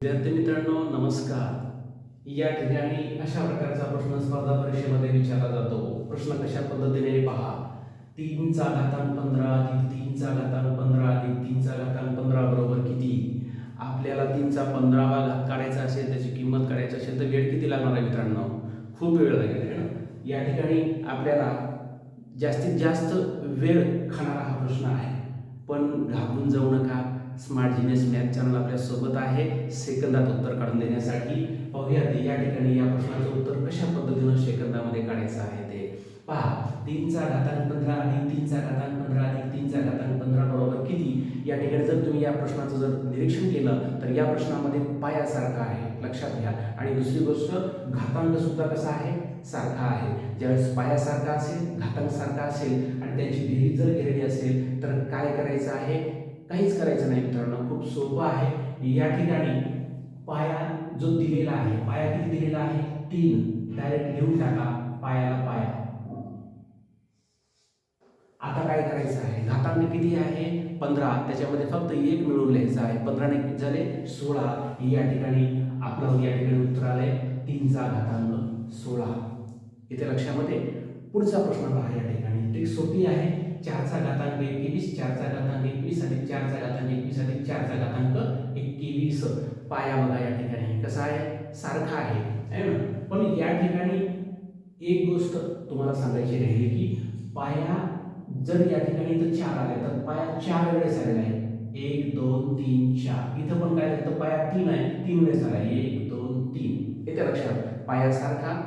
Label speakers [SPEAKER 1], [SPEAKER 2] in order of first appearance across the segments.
[SPEAKER 1] विद्यार्थी मित्रांनो नमस्कार. या ठिकाणी अशा प्रकारचा प्रश्न स्पर्धा परीक्षेमध्ये विचारला जातो. प्रश्न कशा पद्धतीने पहा. 3 चा घातांक 15 अधिक 3 चा घातांक 15 अधिक 3 चा घातांक 15 बरोबर किती? आपल्याला 3 चा 15वा घात काढायचा असेल, त्याची किंमत काढायची असेल तर वेळ किती लागणार आहे मित्रांनो? खूप वेळ लागेल आहे ना. या ठिकाणी आपल्याला जास्तीत जास्त वेळ खाणारा हा प्रश्न आहे, पण घाबरून जाऊ नका. स्मार्ट जीनियस मॅथ चॅनल आपल्या सोबत आहे सेकंदात उत्तर काढून देण्यासाठी. पाहूया ते या ठिकाणी या प्रश्नाचं उत्तर कशा पद्धतीनं सेकंदामध्ये काढायचं आहे ते पहा. 3 चा घातांक 15 अधिक 3 चा घातांक 15 अधिक 3 चा घातांक 15 बरोबर किती? या ठिकाणी जर तुम्ही या प्रश्नाचं जर निरीक्षण केलं तर या प्रश्नामध्ये पायासारखा आहे, लक्षात घ्या. आणि दुसरी गोष्ट, घातांक सुद्धा कसा आहे? सारखा आहे. ज्यावेळेस पायासारखा असेल, घातांक सारखा असेल आणि त्याची बेरीज जर केलेली असेल तर काय करायचं आहे? काहीच करायचं नाही मित्रांनो, खूप सोपं आहे. या ठिकाणी पाया जो दिलेला आहे, पाया किती दिलेला आहे? 3. डायरेक्ट लिहून टाका पायाला पाया. आता काय करायचं आहे? घातांक किती आहे? 15. त्याच्यामध्ये फक्त 1 मिळवून लिहायचं आहे. 15 ने किती झाले? 16. या ठिकाणी आपलं या ठिकाणी उत्तर आले 3 चा घातांक 16. इथे लक्षामध्ये पुढचा प्रश्न पहा. या ठिकाणी ट्रिक सोपी आहे. 4 चा घातांक 21, 4 चा घातांक 21 अधिक 4 चा घातांक 21 अधिक 4 चा घातांक 21. पाया बघा या ठिकाणी कसा आहे? सारखा आहे ना. पण या ठिकाणी एक गोष्ट तुम्हाला सांगायची राहिली की पाया जर या ठिकाणी इथं 4 आले तर पाया 4 वेळेस आलेला आहे. 1 2 3 4. इथं पण काय झालं? पाया 3 आहे, 3 वेळेस आला. 1 2 3. येते लक्षात. पाया सारखा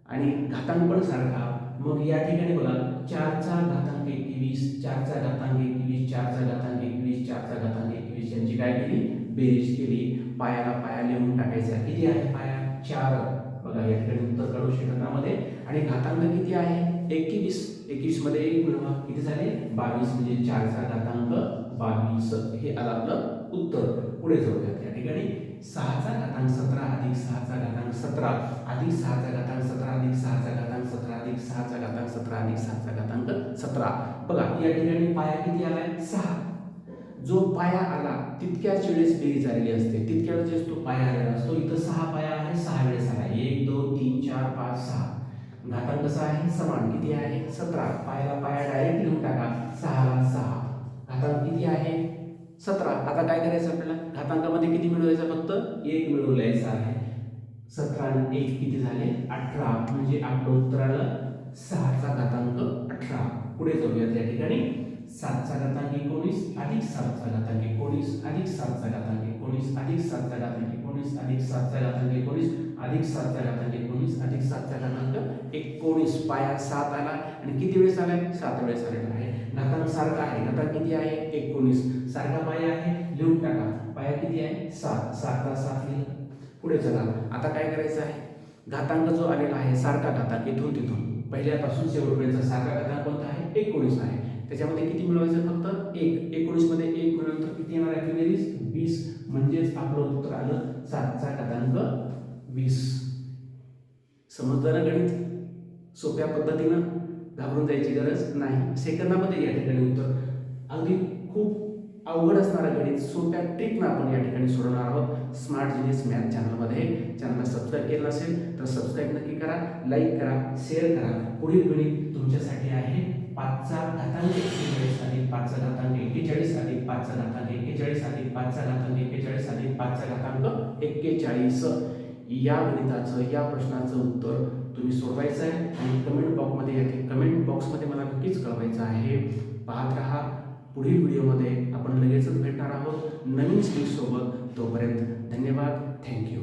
[SPEAKER 1] आणि घातांक पण सारखा. मग या ठिकाणी बघा 4 चा घातांक 21, 4 चा घातांक 21, 4 चा घातांक 21, 4 चा घातांक 21 यांची काय केली? बेरीज केली. पायाला पाया लिहून टाकायचा. किती आहे पाया? 4. बघा या ठिकाणी उत्तर काढू सेकंदामध्ये. आणि घातांक किती आहे? 21. 21 मध्ये 1 मिळवा. किती झाले? 22. म्हणजे 4 चा घातांक 22 हे आलं आपलं उत्तर. पुढे जाऊयात. या ठिकाणी 6 चा घातांक 17 अधिक 6 चा घातांक 17 अधिक 6 चा घातांक 17 अधिक 6 चा घातांक 17 अधिक 6 चा घातांक 17 अधिक 6 चा घातांक 17. बघा या ठिकाणी पाया किती आलाय? 6. जो पाया आला तितक्याच वेळेस बेरीज झालेली असते, तितक्या वेळेस तो पाया आलेला असतो. इथं 6 पाया आहे, 6 वेळेस आला. 1 2 3 4 5 6. घातांक कसा आहे? समान. किती आहे? 17. पायाला पाया डायरेक्ट लिहून टाका. 6 ला 6. घातांक किती आहे? 17. आता काय करायचं आपल्याला? घातांकामध्ये किती मिळवायचं? फक्त 1 मिळवून लिहायचं आहे. 17 आणि 1 किती झाले? 18. म्हणजे आपलं उत्तर आलं 6 चा घातांक 18. पुढे जाऊयात. या ठिकाणी 7 चा घातांक 19 अधिक 7 चा घातांक 19 अधिक 7 चा घातांक 19 अधिक 7 चा घातांक 19 अधिक 7 चा घातांक 19 अधिक 7 चा घातांक 19 अधिक 7 चा घातांक 19. पाया 7 आला आणि किती वेळेस आलाय? 7 वेळेस आलेला आहे. घातांक सारखा आहे. घातांक किती आहे? 19. सारखा पाया आहे, लिहून टाका. पाया किती आहे? 7. 7 ला 7 लिहिलं. पुढे चला. आता काय करायचं आहे? घातांक जो आलेला आहे सारखा घातांक, इथून तिथून पहिल्यापासून शेवटपर्यंत सारखा घातांक कोणता आहे? 19 आहे. त्याच्यामध्ये किती मिळवायचं? फक्त 1. 19 मध्ये 1 मिळवलं तर किती येणार आहे? बेरीज 20. म्हणजेच आपलं उत्तर आलं 7 चा घातांक 20. समजलं ना गणित? सोप्या पद्धतीनं घाबरून जायची गरज नाही. सेकंदामध्ये या ठिकाणी उत्तर. अगदी खूप अवघड असणारं गणित सोप्या ट्रिकनं आपण या ठिकाणी सोडवणार आहोत स्मार्ट जीनियस मॅथ चॅनलमध्ये. चॅनलला सबस्क्राईब केलं नसेल तर सबस्क्राईब नक्की करा, लाईक करा, शेअर करा. पुढील गणित तुमच्यासाठी आहे 5 चा घातांक 41 अधिक 5 चा घातांक 41 अधिक 5 चा घातांक 41 अधिक 5 चा घातांक 41 अधिक 5 चा घातांक 41. या गणिताचं, या प्रश्नाचं उत्तर तुम्ही सोडवायचं आहे आणि कमेंट बॉक्समध्ये मला नक्कीच कळवायचं आहे. पाहत राहा. पुढील व्हिडिओमध्ये आपण लगेचच भेटणार आहोत नवीन स्किल्स सोबत. तोपर्यंत धन्यवाद. थँक्यू.